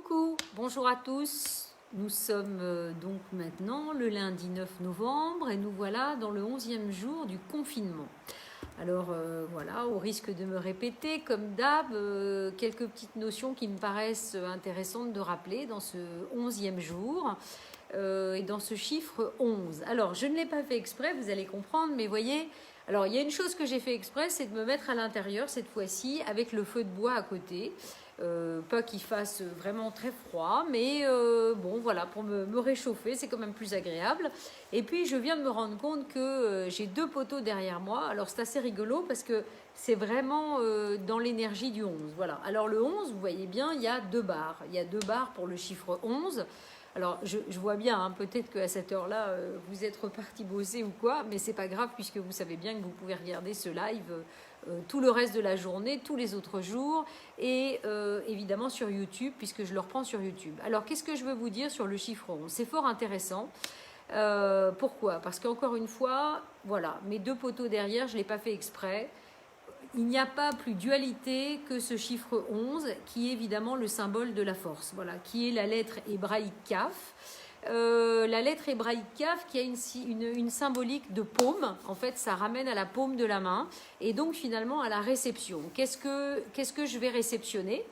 Coucou, bonjour à tous. Nous sommes donc maintenant le lundi 9 novembre et nous voilà dans le 11e jour du confinement. Alors voilà, au risque de me répéter, comme d'hab, quelques petites notions qui me paraissent intéressantes de rappeler dans ce 11e jour et dans ce chiffre 11. Alors je ne l'ai pas fait exprès, vous allez comprendre, mais voyez, alors il y a une chose que j'ai fait exprès, c'est de me mettre à l'intérieur cette fois-ci avec le feu de bois à côté. Pas qu'il fasse vraiment très froid, mais bon voilà, pour me réchauffer, c'est quand même plus agréable. Et puis je viens de me rendre compte que j'ai 2 poteaux derrière moi. Alors c'est assez rigolo parce que c'est vraiment dans l'énergie du 11. Voilà. Alors le 11, vous voyez bien, il y a 2 barres. Il y a 2 barres pour le chiffre 11. Alors je vois bien, hein, peut-être qu'à cette heure-là, vous êtes reparti bosser ou quoi, mais c'est pas grave puisque vous savez bien que vous pouvez regarder ce live tout le reste de la journée, tous les autres jours, et évidemment sur YouTube, puisque je le reprends sur YouTube. Alors qu'est-ce que je veux vous dire sur le chiffre 11? C'est fort intéressant. Pourquoi? Parce qu'encore une fois, voilà, mes 2 poteaux derrière, je ne l'ai pas fait exprès. Il n'y a pas plus dualité que ce chiffre 11, qui est évidemment le symbole de la force, voilà, qui est la lettre hébraïque Kaf. La lettre hébraïque Kaf qui a une symbolique de paume. En fait, ça ramène à la paume de la main et donc finalement à la réception. Qu'est-ce que je vais réceptionner?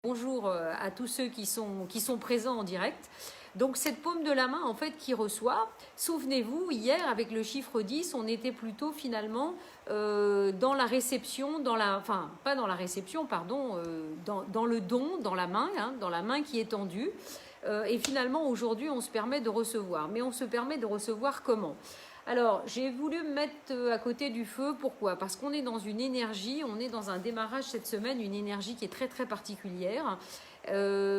Bonjour à tous ceux qui sont présents en direct. Donc cette paume de la main en fait qui reçoit, souvenez-vous, hier avec le chiffre 10, on était plutôt finalement dans la réception, enfin pas dans la réception, pardon, dans le don, dans la main, hein, dans la main qui est tendue. Et finalement aujourd'hui on se permet de recevoir. Mais on se permet de recevoir comment? Alors, j'ai voulu me mettre à côté du feu. Pourquoi? Parce qu'on est dans une énergie, on est dans un démarrage cette semaine, une énergie qui est très très particulière.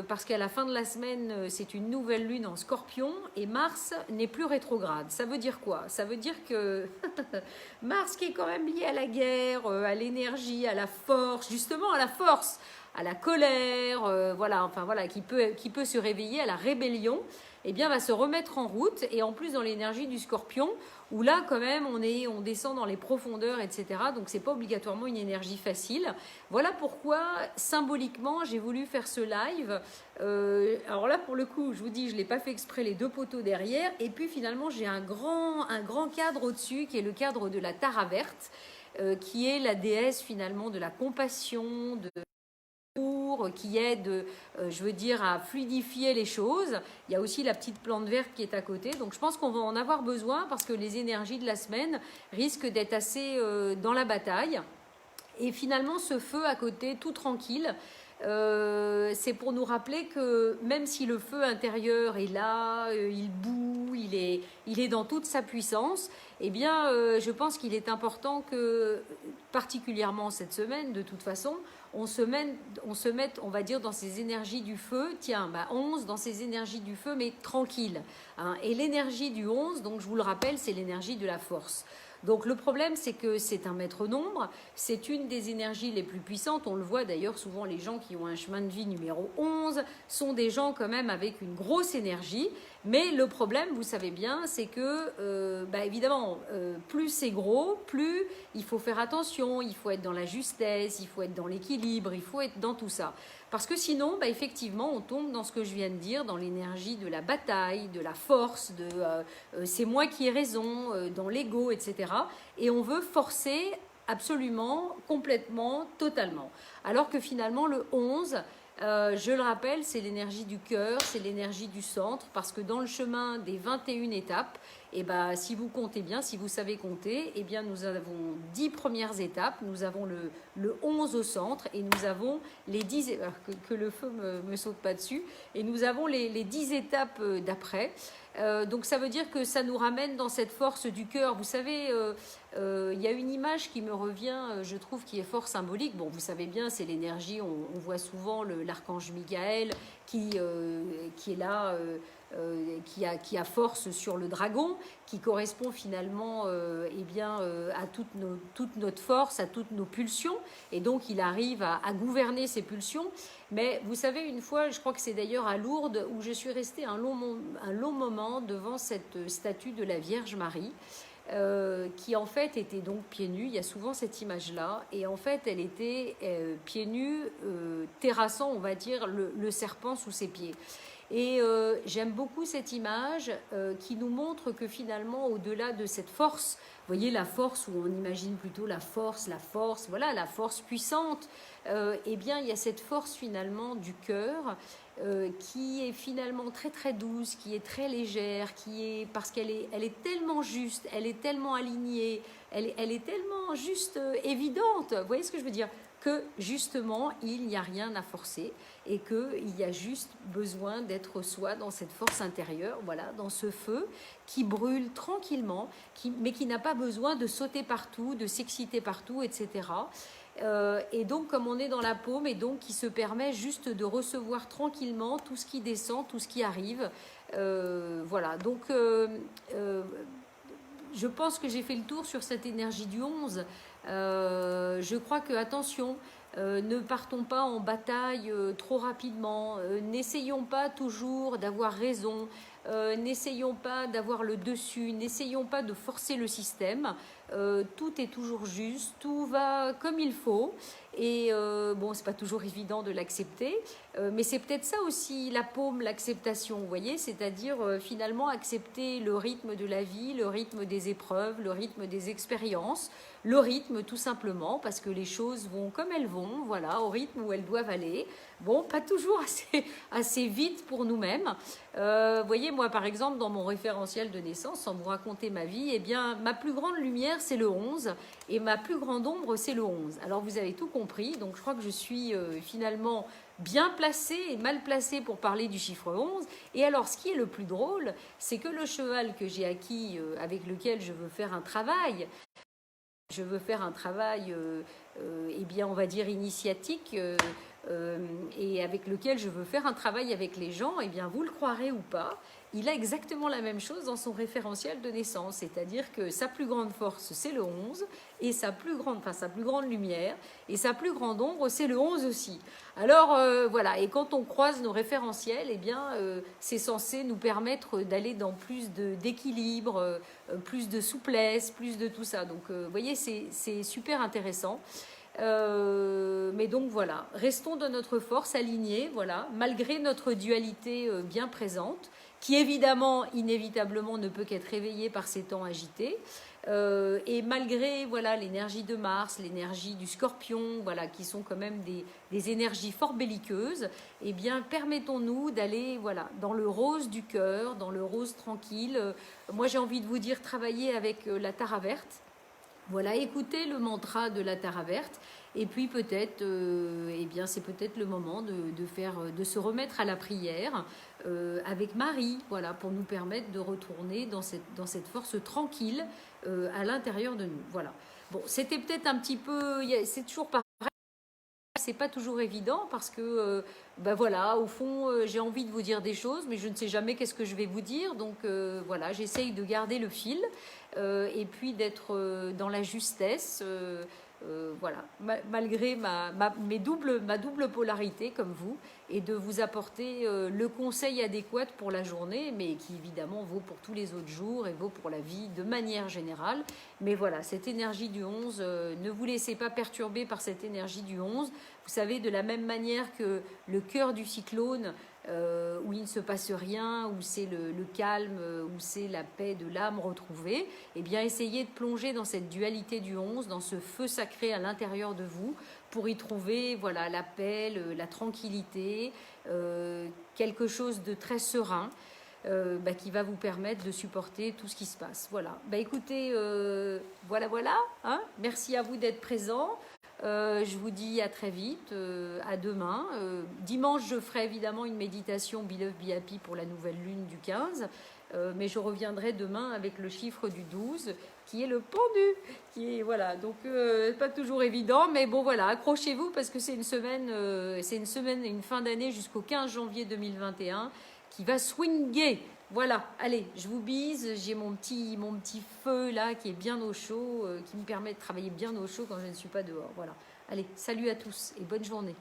Parce qu'à la fin de la semaine, c'est une nouvelle lune en Scorpion et Mars n'est plus rétrograde. Ça veut dire quoi? Ça veut dire que Mars, qui est quand même lié à la guerre, à l'énergie, à la force, justement à la force, à la colère, voilà, enfin voilà, qui peut se réveiller, à la rébellion, eh bien va se remettre en route. Et en plus dans l'énergie du Scorpion, où là quand même on descend dans les profondeurs, etc. Donc c'est pas obligatoirement une énergie facile. Voilà pourquoi symboliquement j'ai voulu faire ce live. Alors là pour le coup, je vous dis, je l'ai pas fait exprès, les 2 poteaux derrière. Et puis finalement j'ai un grand cadre au-dessus qui est le cadre de la Tara verte, qui est la déesse finalement de la compassion, qui aide, je veux dire, à fluidifier les choses. Il y a aussi la petite plante verte qui est à côté. Donc je pense qu'on va en avoir besoin parce que les énergies de la semaine risquent d'être assez dans la bataille. Et finalement, ce feu à côté, tout tranquille, c'est pour nous rappeler que même si le feu intérieur est là, il bout, il est dans toute sa puissance, eh bien, je pense qu'il est important que, particulièrement cette semaine, de toute façon, on se mette, on va dire, dans ces énergies du feu. Tiens, 11, dans ces énergies du feu, mais tranquille. Hein. Et l'énergie du 11, donc je vous le rappelle, c'est l'énergie de la force. Donc le problème, c'est que c'est un maître nombre, c'est une des énergies les plus puissantes. On le voit d'ailleurs, souvent les gens qui ont un chemin de vie numéro 11 sont des gens quand même avec une grosse énergie. Mais le problème, vous savez bien, c'est que, évidemment, plus c'est gros, plus il faut faire attention, il faut être dans la justesse, il faut être dans l'équilibre, il faut être dans tout ça. Parce que sinon, effectivement, on tombe dans ce que je viens de dire, dans l'énergie de la bataille, de la force, de c'est moi qui ai raison, dans l'ego, etc. Et on veut forcer absolument, complètement, totalement. Alors que finalement, le 11, je le rappelle, c'est l'énergie du cœur, c'est l'énergie du centre, parce que dans le chemin des 21 étapes, si vous comptez bien, si vous savez compter, nous avons 10 premières étapes, nous avons le 11 au centre, et nous avons les 10, que le feu me saute pas dessus, et nous avons les 10 étapes d'après. Donc ça veut dire que ça nous ramène dans cette force du cœur. Vous savez, il y a une image qui me revient, je trouve, qui est fort symbolique. Bon, vous savez bien, c'est l'énergie, on voit souvent l'archange Michael qui est là, qui a force sur le dragon, qui correspond finalement à toute notre force, à toutes nos pulsions, et donc il arrive à gouverner ces pulsions. Mais vous savez, une fois, je crois que c'est d'ailleurs à Lourdes, où je suis restée un long moment devant cette statue de la Vierge Marie. qui en fait était donc pieds nus. Il y a souvent cette image-là. Et en fait, elle était pieds nus, terrassant, on va dire, le serpent sous ses pieds. Et j'aime beaucoup cette image qui nous montre que finalement, au-delà de cette force, vous voyez la force où on imagine plutôt la force, voilà, la force puissante, eh bien, il y a cette force finalement du cœur qui est finalement très très douce, qui est très légère, parce qu'elle est tellement juste, elle est tellement alignée, elle est tellement juste évidente, vous voyez ce que je veux dire? Que justement, il n'y a rien à forcer et qu'il y a juste besoin d'être soi dans cette force intérieure, voilà, dans ce feu qui brûle tranquillement, mais qui n'a pas besoin de sauter partout, de s'exciter partout, etc. Et donc, comme on est dans la paume, et donc qui se permet juste de recevoir tranquillement tout ce qui descend, tout ce qui arrive. Voilà, donc je pense que j'ai fait le tour sur cette énergie du 11. Je crois que, attention, ne partons pas en bataille trop rapidement, n'essayons pas toujours d'avoir raison, n'essayons pas d'avoir le dessus, n'essayons pas de forcer le système. Tout est toujours juste, tout va comme il faut. Et bon, c'est pas toujours évident de l'accepter, mais c'est peut-être ça aussi la paume, l'acceptation, vous voyez, c'est-à-dire finalement accepter le rythme de la vie, le rythme des épreuves, le rythme des expériences, le rythme tout simplement, parce que les choses vont comme elles vont, voilà, au rythme où elles doivent aller. Bon, pas toujours assez vite pour nous-mêmes. Vous voyez, moi par exemple, dans mon référentiel de naissance, sans vous raconter ma vie, eh bien, ma plus grande lumière, c'est le 11, et ma plus grande ombre, c'est le 11. Alors vous avez tout compris, donc je crois que je suis finalement bien placée et mal placée pour parler du chiffre 11. Et alors, ce qui est le plus drôle, c'est que le cheval que j'ai acquis, avec lequel je veux faire un travail, eh bien, on va dire initiatique, et avec lequel je veux faire un travail avec les gens, eh bien, vous le croirez ou pas, il a exactement la même chose dans son référentiel de naissance, c'est-à-dire que sa plus grande force, c'est le 11, et sa plus grande lumière, et sa plus grande ombre, c'est le 11 aussi. Alors, voilà, et quand on croise nos référentiels, eh bien, c'est censé nous permettre d'aller dans plus d'équilibre, plus de souplesse, plus de tout ça. Donc, vous voyez, c'est super intéressant. Mais donc voilà, restons dans notre force alignée, voilà, malgré notre dualité bien présente, qui évidemment, inévitablement, ne peut qu'être réveillée par ces temps agités. Et malgré voilà l'énergie de Mars, l'énergie du Scorpion, voilà qui sont quand même des énergies fort belliqueuses, eh bien permettons-nous d'aller voilà dans le rose du cœur, dans le rose tranquille. Moi j'ai envie de vous dire travailler avec la Tara verte. Voilà, écoutez le mantra de la Tara verte, et puis peut-être, eh bien, c'est peut-être le moment de se remettre à la prière avec Marie, voilà, pour nous permettre de retourner dans cette force tranquille à l'intérieur de nous. Voilà. Bon, c'était peut-être un petit peu, c'est toujours pareil. C'est pas toujours évident parce que, ben voilà, au fond, j'ai envie de vous dire des choses, mais je ne sais jamais qu'est-ce que je vais vous dire. Donc voilà, j'essaye de garder le fil et puis d'être dans la justesse. Voilà, malgré ma double polarité comme vous, et de vous apporter le conseil adéquat pour la journée, mais qui évidemment vaut pour tous les autres jours et vaut pour la vie de manière générale. Mais voilà, cette énergie du 11, ne vous laissez pas perturber par cette énergie du 11. Vous savez, de la même manière que le cœur du cyclone, où il ne se passe rien, où c'est le calme, où c'est la paix de l'âme retrouvée, eh bien essayez de plonger dans cette dualité du 11, dans ce feu sacré à l'intérieur de vous, pour y trouver voilà, la paix, la tranquillité, quelque chose de très serein. Qui va vous permettre de supporter tout ce qui se passe. Voilà. Écoutez, voilà. Hein, merci à vous d'être présents. Je vous dis à très vite, à demain. Dimanche, je ferai évidemment une méditation Be Love, Be Happy pour la nouvelle lune du 15. Mais je reviendrai demain avec le chiffre du 12, qui est le pendu. Voilà, donc pas toujours évident, mais bon voilà, accrochez-vous parce que c'est une semaine et une fin d'année jusqu'au 15 janvier 2021 qui va swinger. Voilà, allez, je vous bise, j'ai mon petit feu là qui est bien au chaud, qui me permet de travailler bien au chaud quand je ne suis pas dehors. Voilà, allez, salut à tous et bonne journée.